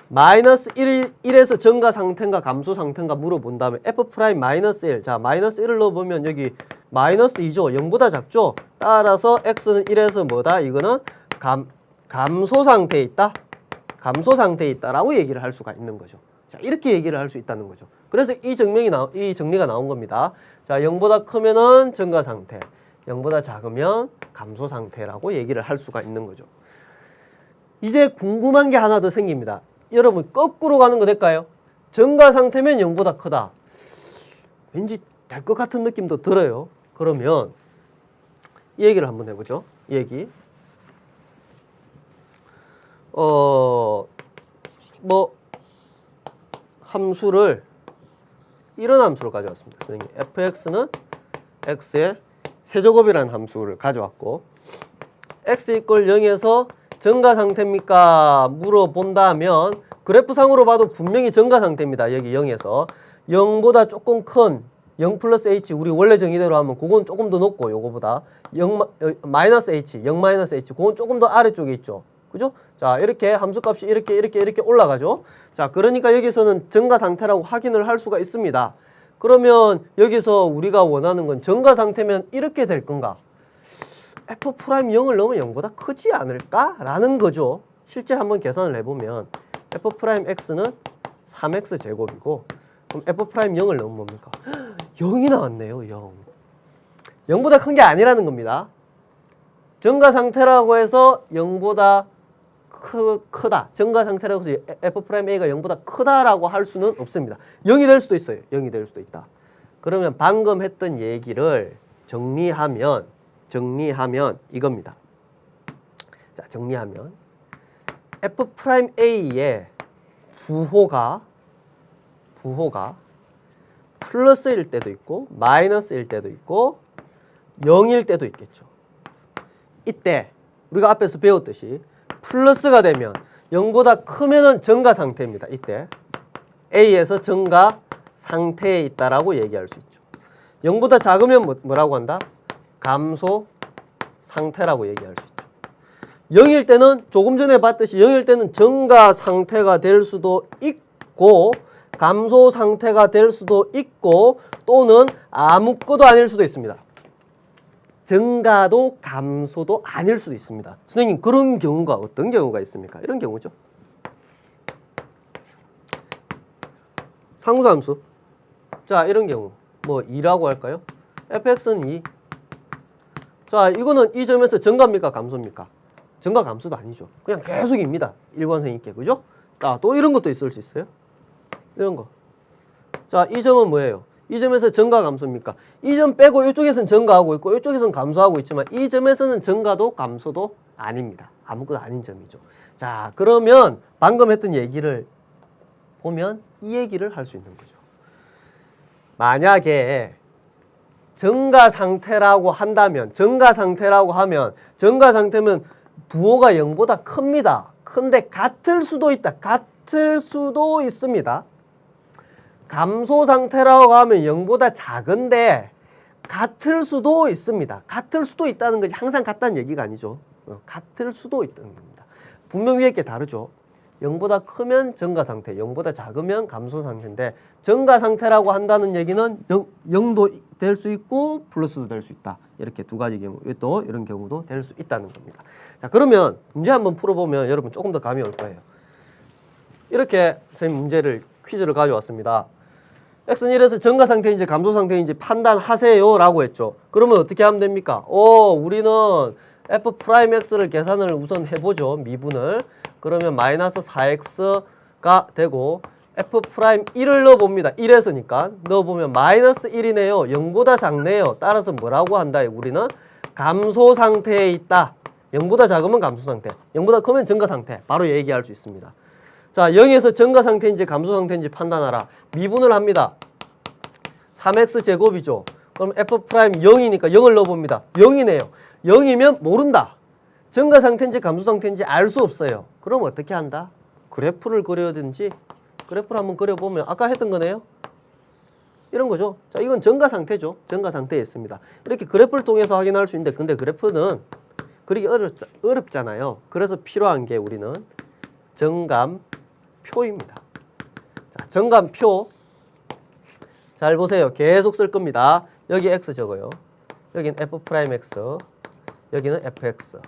마이너스 1에서 증가 상태인가 감소 상태인가 물어본다면 F'-1 자, 마이너스 1을 넣어보면 여기 마이너스 2죠. 0보다 작죠. 따라서 X는 1에서 뭐다? 이거는 감소 상태에 있다. 감소 상태에 있다라고 얘기를 할 수가 있는 거죠. 자, 이렇게 얘기를 할 수 있다는 거죠. 그래서 이 정리가 나온 겁니다. 자, 0보다 크면은 증가 상태, 0보다 작으면 감소 상태라고 얘기를 할 수가 있는 거죠. 이제 궁금한 게 하나 더 생깁니다. 여러분, 거꾸로 가는 거 될까요? 증가 상태면 0보다 크다. 왠지 될 것 같은 느낌도 들어요. 그러면 이 얘기를 한번 해보죠. 이 얘기. 함수를 이런 함수를 가져왔습니다. 선생님, fx는 x의 세제곱이라는 함수를 가져왔고 x = 0에서 증가 상태입니까? 물어본다면 그래프상으로 봐도 분명히 증가 상태입니다. 여기 0에서 0보다 조금 큰 0 플러스 h, 우리 원래 정의대로 하면 그건 조금 더 높고 요거보다 0 마이너스 h, 0 마이너스 h, 그건 조금 더 아래쪽에 있죠. 그죠? 자, 이렇게 함수값이 이렇게 올라가죠. 자, 그러니까 여기서는 증가 상태라고 확인을 할 수가 있습니다. 그러면 여기서 우리가 원하는 건 증가 상태면 이렇게 될 건가? F'0을 넣으면 0보다 크지 않을까? 라는 거죠. 실제 한번 계산을 해보면 F'X는 3x 제곱이고 그럼 F'0을 넣으면 뭡니까? 0이 나왔네요. 0. 0보다 큰 게 아니라는 겁니다. 증가 상태라고 해서 0보다 크다. 증가 상태라고 해서 F'A가 0보다 크다라고 할 수는 없습니다. 0이 될 수도 있어요. 0이 될 수도 있다. 그러면 방금 했던 얘기를 정리하면 이겁니다. 자, 정리하면 F'A의 부호가 플러스일 때도 있고 마이너스일 때도 있고 0일 때도 있겠죠. 이때 우리가 앞에서 배웠듯이 플러스가 되면 0보다 크면은 증가 상태입니다. 이때 A에서 증가 상태에 있다라고 얘기할 수 있죠. 0보다 작으면 뭐라고 한다? 감소 상태라고 얘기할 수 있죠. 0일 때는 조금 전에 봤듯이 0일 때는 증가 상태가 될 수도 있고 감소 상태가 될 수도 있고 또는 아무것도 아닐 수도 있습니다. 증가도 감소도 아닐 수도 있습니다. 선생님, 그런 경우가 어떤 경우가 있습니까? 이런 경우죠. 상수함수. 자, 이런 경우 뭐 2라고 할까요? fx는 2. 자, 이거는 이 점에서 증가입니까? 감소입니까? 증가 감소도 아니죠. 그냥 계속 입니다. 일관성 있게. 그죠? 자, 또 이런 것도 있을 수 있어요. 이런 거. 자, 이 점은 뭐예요? 이 점에서 증가 감소입니까? 이 점 빼고 이쪽에서는 증가하고 있고 이쪽에서는 감소하고 있지만 이 점에서는 증가도 감소도 아닙니다. 아무것도 아닌 점이죠. 자, 그러면 방금 했던 얘기를 보면 이 얘기를 할 수 있는 거죠. 만약에 증가 상태라고 한다면 증가 상태면 부호가 0보다 큽니다. 근데 같을 수도 있다. 같을 수도 있습니다. 감소 상태라고 하면 0보다 작은데 같을 수도 있습니다. 같을 수도 있다는 것이 항상 같다는 얘기가 아니죠. 같을 수도 있다는 겁니다. 분명 위에 게 다르죠. 0보다 크면 증가 상태, 0보다 작으면 감소 상태인데 증가 상태라고 한다는 얘기는 0도 될 수 있고 플러스도 될 수 있다. 이렇게 두 가지 경우, 또 이런 경우도 될 수 있다는 겁니다. 자, 그러면 문제 한번 풀어보면 여러분 조금 더 감이 올 거예요. 이렇게 선생님 퀴즈를 가져왔습니다. x는 1에서 증가 상태인지 감소 상태인지 판단하세요 라고 했죠. 그러면 어떻게 하면 됩니까? 우리는 f'x를 계산을 우선 해보죠. 미분을. 그러면 마이너스 4x가 되고 f'1을 넣어봅니다. 1에서니까 넣어보면 마이너스 1이네요. 0보다 작네요. 따라서 뭐라고 한다? 우리는 감소 상태에 있다. 0보다 작으면 감소 상태, 0보다 크면 증가 상태. 바로 얘기할 수 있습니다. 자, 0에서 증가 상태인지 감소 상태인지 판단하라. 미분을 합니다. 3x 제곱이죠. 그럼 f'0이니까 0을 넣어봅니다. 0이네요. 0이면 모른다. 증가 상태인지 감소 상태인지 알 수 없어요. 그럼 어떻게 한다? 그래프를 그려야든지, 그래프를 한번 그려보면 아까 했던 거네요. 이런 거죠. 자, 이건 증가 상태죠. 증가 상태에 있습니다. 이렇게 그래프를 통해서 확인할 수 있는데, 근데 그래프는 그리기 어렵잖아요. 그래서 필요한 게 우리는 정감표입니다. 자, 정감표. 잘 보세요. 계속 쓸 겁니다. 여기 x 적어요. 여기는 f'x, 여기는 fx.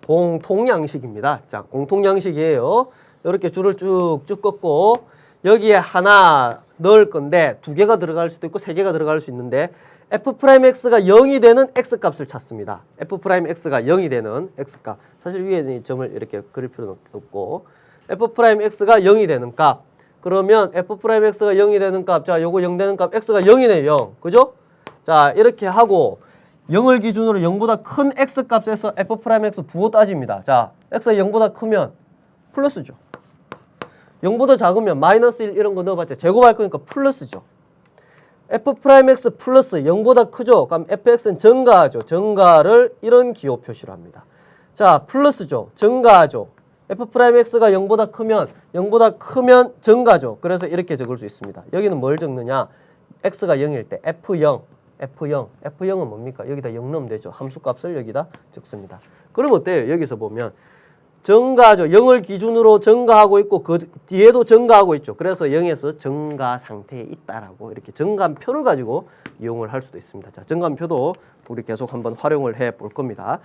공통양식입니다. 자, 공통양식이에요. 이렇게 줄을 쭉쭉 긋고 여기에 하나 넣을 건데 두 개가 들어갈 수도 있고 세 개가 들어갈 수 있는데 f'x가 0이 되는 x값을 찾습니다. f'x가 0이 되는 x값. 사실 위에 점을 이렇게 그릴 필요는 없고 f'x가 0이 되는 값. 그러면 f'x가 0이 되는 값. 자, 요거 0 되는 값 x가 0이네요. 0. 그죠? 자, 이렇게 하고 0을 기준으로 0보다 큰 x값에서 f'x 부호 따집니다. 자, x가 0보다 크면 플러스죠. 0보다 작으면 마이너스 1 이런 거 넣어봤자 제곱할 거니까 플러스죠. f'x 플러스 0보다 크죠. 그럼 fx는 증가하죠. 증가를 이런 기호 표시로 합니다. 자, 플러스죠. 증가하죠. f'x가 0보다 크면 증가죠. 그래서 이렇게 적을 수 있습니다. 여기는 뭘 적느냐? x가 0일 때 F'은 뭡니까? 여기다 0 넣으면 되죠. 함수값을 여기다 적습니다. 그럼 어때요? 여기서 보면 증가하죠. 0을 기준으로 증가하고 있고 그 뒤에도 증가하고 있죠. 그래서 0에서 증가 상태에 있다라고 이렇게 정감표를 가지고 이용을 할 수도 있습니다. 자, 정감표도 우리 계속 한번 활용을 해 볼 겁니다.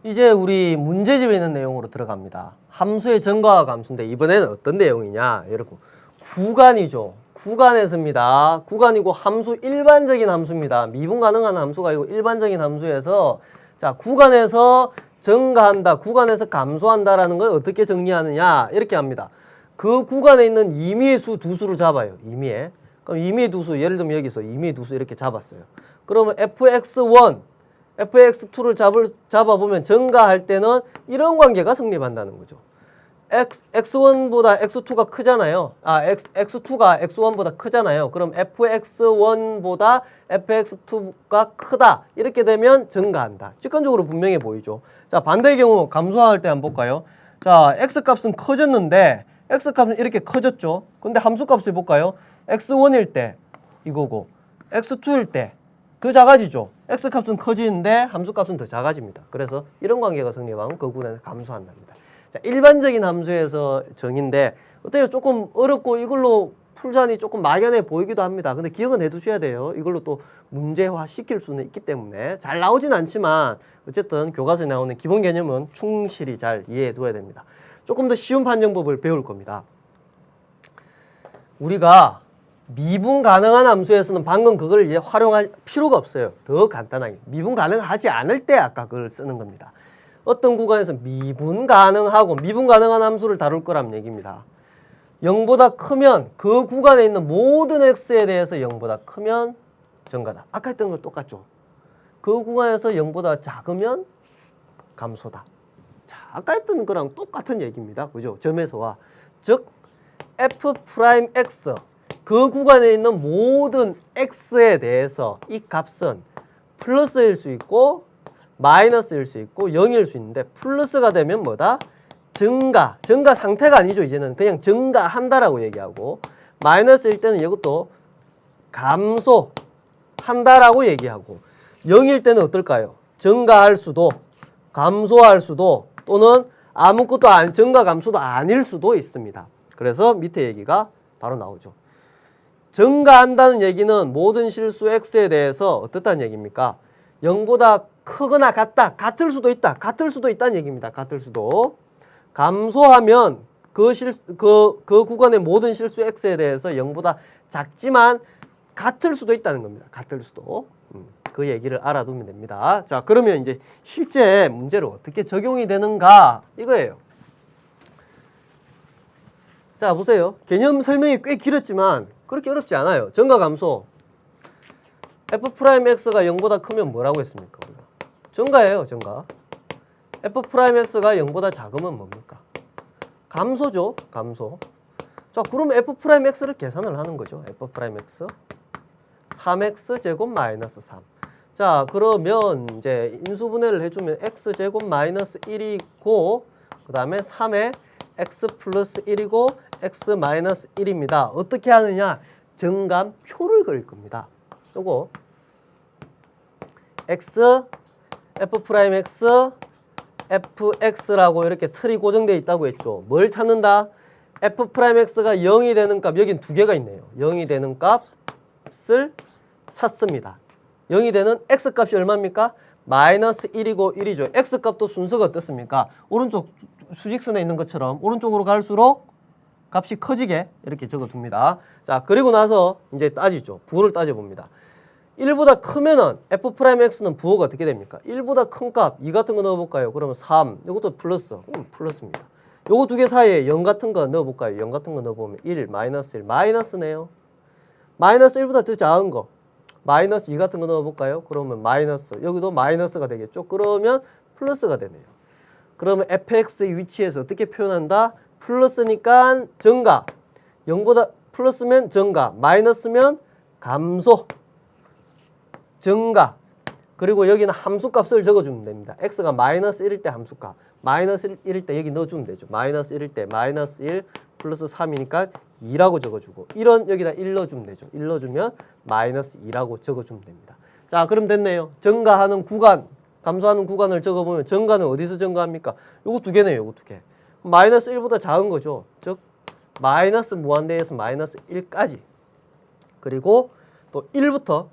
이제 우리 문제집에 있는 내용으로 들어갑니다. 함수의 증가와 감소인데 이번에는 어떤 내용이냐? 여러분, 구간이죠. 구간에서입니다. 구간이고 함수 일반적인 함수입니다. 미분 가능한 함수가 아니고 일반적인 함수에서 자, 구간에서 증가한다, 구간에서 감소한다라는 걸 어떻게 정리하느냐? 이렇게 합니다. 그 구간에 있는 임의의 수 두 수를 잡아요. 임의의. 그럼 임의의 두 수, 예를 들면 여기서 임의의 두 수 이렇게 잡았어요. 그러면 fx1, fx2를 잡아보면 증가할 때는 이런 관계가 성립한다는 거죠. x1보다 x2가 크잖아요. x2가 x1보다 크잖아요. 그럼 fx1보다 fx2가 크다. 이렇게 되면 증가한다. 직관적으로 분명해 보이죠. 자, 반대의 경우 감소할 때 한번 볼까요? 자, x값은 커졌는데 x값은 이렇게 커졌죠. 근데 함수값을 볼까요? x1일 때 이거고 x2일 때 더 작아지죠. x값은 커지는데 함수값은 더 작아집니다. 그래서 이런 관계가 성립하면 그 구간에서 감소한답니다. 자, 일반적인 함수에서 정의인데 어때요? 조금 어렵고 이걸로 풀자니 조금 막연해 보이기도 합니다. 근데 기억은 해두셔야 돼요. 이걸로 또 문제화 시킬 수는 있기 때문에 잘 나오진 않지만 어쨌든 교과서에 나오는 기본 개념은 충실히 잘 이해해 둬야 됩니다. 조금 더 쉬운 판정법을 배울 겁니다. 우리가 미분 가능한 함수에서는 방금 그걸 이제 활용할 필요가 없어요. 더 간단하게 미분 가능하지 않을 때 아까 그걸 쓰는 겁니다. 어떤 구간에서 미분 가능하고 미분 가능한 함수를 다룰 거란 얘기입니다. 0보다 크면 그 구간에 있는 모든 x에 대해서 0보다 크면 증가다. 아까 했던 거 똑같죠. 그 구간에서 0보다 작으면 감소다. 자, 아까 했던 거랑 똑같은 얘기입니다. 그죠? 점에서와. 즉 f'x 그 구간에 있는 모든 x에 대해서 이 값은 플러스일 수 있고 마이너스일 수 있고 0일 수 있는데 플러스가 되면 뭐다? 증가 상태가 아니죠. 이제는 그냥 증가한다라고 얘기하고 마이너스일 때는 이것도 감소한다라고 얘기하고 0일 때는 어떨까요? 증가할 수도 감소할 수도 또는 아무것도 증가 감소도 아닐 수도 있습니다. 그래서 밑에 얘기가 바로 나오죠. 증가한다는 얘기는 모든 실수 x에 대해서 어떻다는 얘기입니까? 0보다 크거나 같다. 같을 수도 있다. 같을 수도 있다는 얘기입니다. 같을 수도. 감소하면 그 구간의 모든 실수 x에 대해서 0보다 작지만 같을 수도 있다는 겁니다. 같을 수도. 그 얘기를 알아두면 됩니다. 자, 그러면 이제 실제 문제로 어떻게 적용이 되는가 이거예요. 자, 보세요. 개념 설명이 꽤 길었지만 그렇게 어렵지 않아요. 증가감소. f'x가 0보다 크면 뭐라고 했습니까? 우리가? 증가예요, 증가. f'x가 0보다 작으면 뭡니까? 감소죠, 감소. 자, 그러면 f'x를 계산을 하는 거죠. f'x 3x 제곱 마이너스 3. 자, 그러면 이제 인수분해를 해주면 x제곱 마이너스 1이고 그 다음에 3에 x 플러스 1이고 x 마이너스 1입니다. 어떻게 하느냐? 정감표를 그릴 겁니다. 요거 x, f'x, fx라고 이렇게 틀이 고정되어 있다고 했죠. 뭘 찾는다? f'x가 0이 되는 값, 여긴 두 개가 있네요. 0이 되는 값을 찾습니다. 0이 되는 x값이 얼마입니까? 마이너스 1이고 1이죠. x값도 순서가 어떻습니까? 오른쪽 수직선에 있는 것처럼 오른쪽으로 갈수록 값이 커지게 이렇게 적어둡니다. 자, 그리고 나서 이제 따지죠. 부호를 따져봅니다. 1보다 크면은 f'x는 부호가 어떻게 됩니까? 1보다 큰 값, 2 같은 거 넣어볼까요? 그러면 3, 이것도 플러스, 플러스입니다. 요거 두 개 사이에 0 같은 거 넣어볼까요? 0 같은 거 넣어보면 1, 마이너스 1, 마이너스네요. 마이너스 1보다 더 작은 거, 마이너스 2 같은 거 넣어볼까요? 그러면 마이너스, 여기도 마이너스가 되겠죠? 그러면 플러스가 되네요. 그러면 fx의 위치에서 어떻게 표현한다? 플러스니까 증가, 0보다 플러스면 증가, 마이너스면 감소, 증가. 그리고 여기는 함수값을 적어주면 됩니다. x가 마이너스 1일 때 함수값, 마이너스 1일 때 여기 넣어주면 되죠. 마이너스 1일 때 마이너스 1 플러스 3이니까 2라고 적어주고 1은 여기다 1 넣어주면 되죠. 1 넣어주면 마이너스 2라고 적어주면 됩니다. 자, 그럼 됐네요. 증가하는 구간, 감소하는 구간을 적어보면 증가는 어디서 증가합니까? 요거 두 개네요. 요거 두 개. 마이너스 1보다 작은 거죠. 즉 마이너스 무한대에서 마이너스 1까지. 그리고 또 1부터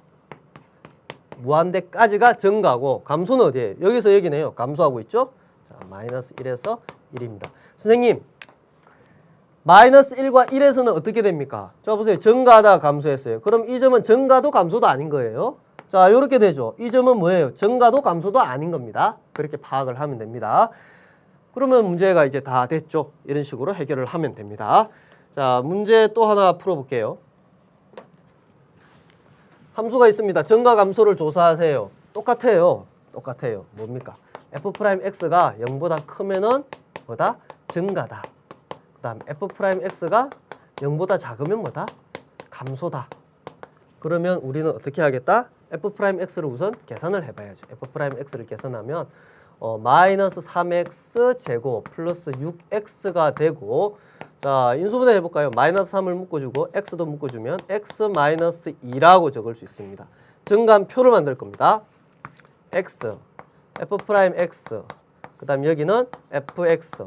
무한대까지가 증가하고 감소는 어디에요? 여기서 여기네요. 감소하고 있죠? 자, 마이너스 1에서 1입니다. 선생님, 마이너스 1과 1에서는 어떻게 됩니까? 자, 보세요. 증가하다가 감소했어요. 그럼 이 점은 증가도 감소도 아닌 거예요. 자, 이렇게 되죠. 이 점은 뭐예요? 증가도 감소도 아닌 겁니다. 그렇게 파악을 하면 됩니다. 그러면 문제가 이제 다 됐죠. 이런 식으로 해결을 하면 됩니다. 자, 문제 또 하나 풀어볼게요. 함수가 있습니다. 증가 감소를 조사하세요. 똑같아요. 똑같아요. 뭡니까? f'x가 0보다 크면은 뭐다? 증가다. 그 다음 f'x가 0보다 작으면 뭐다? 감소다. 그러면 우리는 어떻게 하겠다? f'x를 우선 계산을 해봐야죠. f'x를 계산하면 마이너스 3x 제곱 플러스 6x가 되고, 자, 인수분해 해볼까요? 마이너스 3을 묶어주고 x도 묶어주면 x 마이너스 2라고 적을 수 있습니다. 증감표를 만들 겁니다. x, f'x, 그 다음 여기는 fx.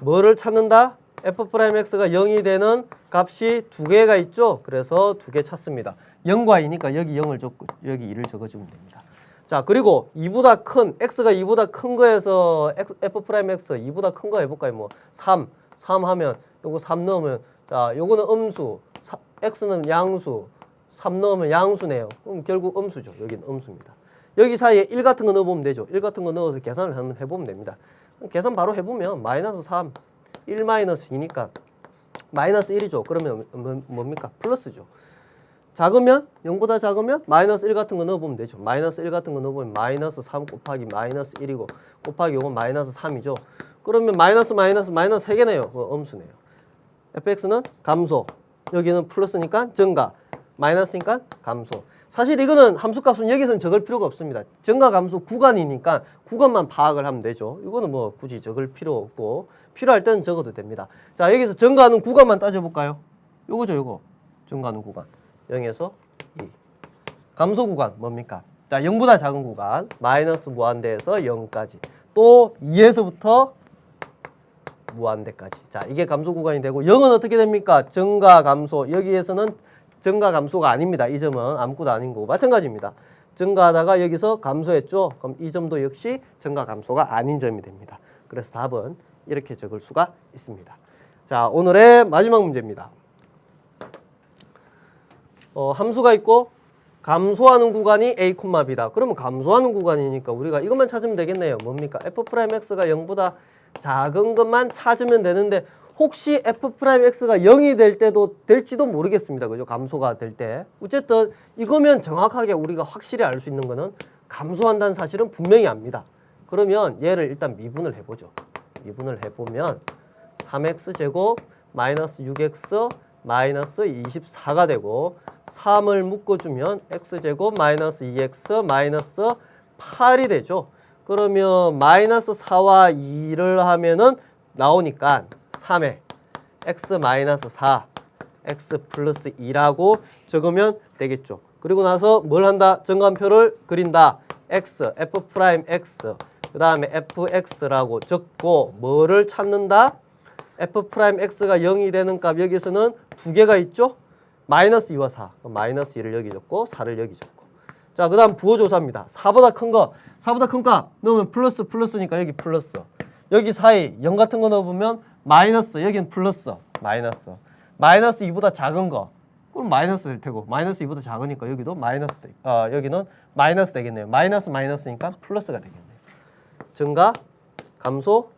뭐를 찾는다? f'x가 0이 되는 값이 두 개가 있죠? 그래서 두 개 찾습니다. 0과 2니까 여기 0을 적고 여기 2를 적어주면 됩니다. 자, 그리고 2보다 큰, x가 2보다 큰 거에서 f'x 2보다 큰 거 해볼까요? 뭐 3 하면 요거 3 넣으면, 자, 요거는 음수, x는 양수, 3 넣으면 양수네요. 그럼 결국 음수죠. 여기는 음수입니다. 여기 사이에 1 같은 거 넣어보면 되죠. 1 같은 거 넣어서 계산을 한번 해보면 됩니다. 계산 바로 해보면 마이너스 3, 1 마이너스 2니까 마이너스 1이죠. 그러면 뭡니까? 플러스죠. 작으면, 0보다 작으면 마이너스 1 같은 거 넣어보면 되죠. 마이너스 1 같은 거 넣어보면 마이너스 3 곱하기 마이너스 1이고 곱하기 요건 마이너스 3이죠. 그러면 마이너스 3개네요. 음수네요. fx는 감소, 여기는 플러스니까 증가, 마이너스니까 감소. 사실 이거는 함수값은 여기서는 적을 필요가 없습니다. 증가 감소 구간이니까 구간만 파악을 하면 되죠. 이거는 뭐 굳이 적을 필요 없고 필요할 때는 적어도 됩니다. 자, 여기서 증가하는 구간만 따져볼까요? 요거죠, 요거. 증가하는 구간. 0에서 2. 감소 구간 뭡니까? 자, 0보다 작은 구간, 마이너스 무한대에서 0까지. 또 2에서부터 무한대까지. 자, 이게 감소 구간이 되고 0은 어떻게 됩니까? 증가 감소. 여기에서는 증가 감소가 아닙니다. 이 점은 아무것도 아닌 거고 마찬가지입니다. 증가하다가 여기서 감소했죠. 그럼 이 점도 역시 증가 감소가 아닌 점이 됩니다. 그래서 답은 이렇게 적을 수가 있습니다. 자, 오늘의 마지막 문제입니다. 함수가 있고 감소하는 구간이 a, b다. 그러면 감소하는 구간이니까 우리가 이것만 찾으면 되겠네요. 뭡니까? f'x가 0보다 작은 것만 찾으면 되는데 혹시 f'x가 0이 될 때도 될지도 모르겠습니다. 그죠? 감소가 될 때. 어쨌든 이거면 정확하게 우리가 확실히 알 수 있는 거는 감소한다는 사실은 분명히 압니다. 그러면 얘를 일단 미분을 해보죠. 미분을 해보면 3x제곱 마이너스 6x 마이너스 24가 되고 3을 묶어주면 x제곱 마이너스 2x 마이너스 8이 되죠. 그러면 마이너스 4와 2를 하면은 나오니까 3에 x 마이너스 4 x 플러스 2라고 적으면 되겠죠. 그리고 나서 뭘 한다? 정관표를 그린다. x, f 프라임 x 그 다음에 fx라고 적고 뭐를 찾는다? f 프라임 x가 0이 되는 값 여기서는 두 개가 있죠? 마이너스 2와 4. 마이너스 2를 여기 적고 4를 여기 적고. 자, 그 다음 부호조사입니다. 4보다 큰 거, 4보다 큰 값 넣으면 플러스니까 여기 플러스. 여기 사이 0 같은 거 넣어보면 마이너스, 여기는 플러스, 마이너스. 마이너스 2보다 작은 거, 그럼 마이너스 될 테고, 마이너스 2보다 작으니까 여기도 마이너스 여기는 마이너스 되겠네요. 마이너스니까 플러스가 되겠네요. 증가, 감소,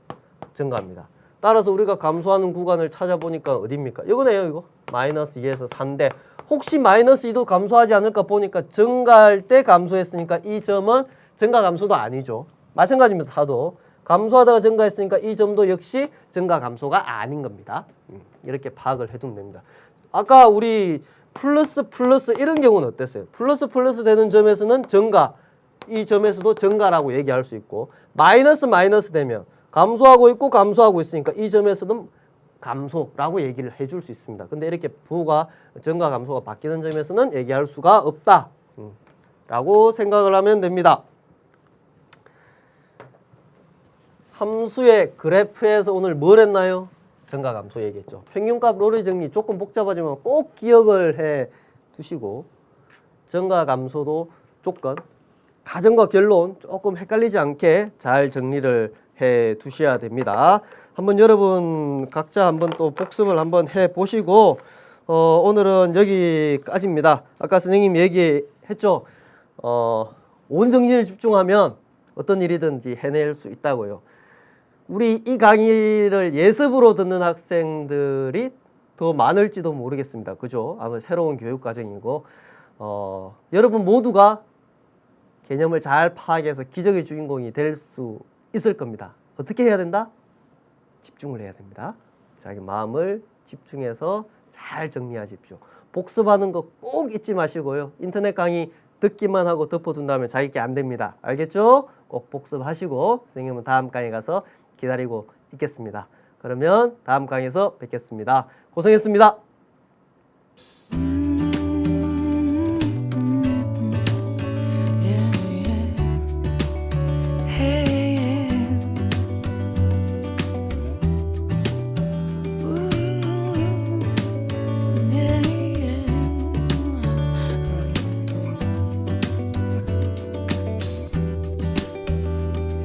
증가입니다. 따라서 우리가 감소하는 구간을 찾아보니까 어디입니까? 이거네요, 이거. 마이너스 2에서 4인데 혹시 마이너스 2도 감소하지 않을까 보니까 증가할 때 감소했으니까 이 점은 증가 감소도 아니죠. 마찬가지입니다. 4도. 감소하다가 증가했으니까 이 점도 역시 증가 감소가 아닌 겁니다. 이렇게 파악을 해두면 됩니다. 아까 우리 플러스 이런 경우는 어땠어요? 플러스 되는 점에서는 증가, 이 점에서도 증가라고 얘기할 수 있고 마이너스 되면 감소하고 있고 감소하고 있으니까 이 점에서는 감소라고 얘기를 해줄 수 있습니다. 근데 이렇게 부호가 증가 감소가 바뀌는 점에서는 얘기할 수가 없다 라고 생각을 하면 됩니다. 함수의 그래프에서 오늘 뭘 했나요? 증가 감소 얘기했죠. 평균값 로리 정리 조금 복잡하지만 꼭 기억을 해 두시고 증가 감소도 조건, 가정과 결론 조금 헷갈리지 않게 잘 정리를 해 두셔야 됩니다. 한번 여러분 각자 한번 또 복습을 한번 해 보시고 오늘은 여기까지입니다. 아까 선생님 얘기했죠. 온정신을 집중하면 어떤 일이든지 해낼 수 있다고요. 우리 이 강의를 예습으로 듣는 학생들이 더 많을지도 모르겠습니다. 그죠? 아마 새로운 교육 과정이고 여러분 모두가 개념을 잘 파악해서 기적의 주인공이 될 수 있을 겁니다. 어떻게 해야 된다? 집중을 해야 됩니다. 자기 마음을 집중해서 잘 정리하십시오. 복습하는 거 꼭 잊지 마시고요. 인터넷 강의 듣기만 하고 덮어둔다면 자기께 안 됩니다. 알겠죠? 꼭 복습하시고 선생님은 다음 강의 가서 기다리고 있겠습니다. 그러면 다음 강의에서 뵙겠습니다. 고생했습니다.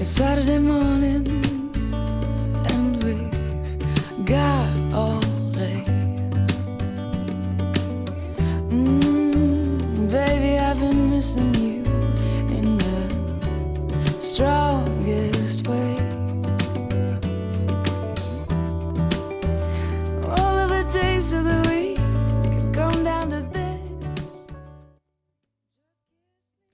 It's Saturday morning.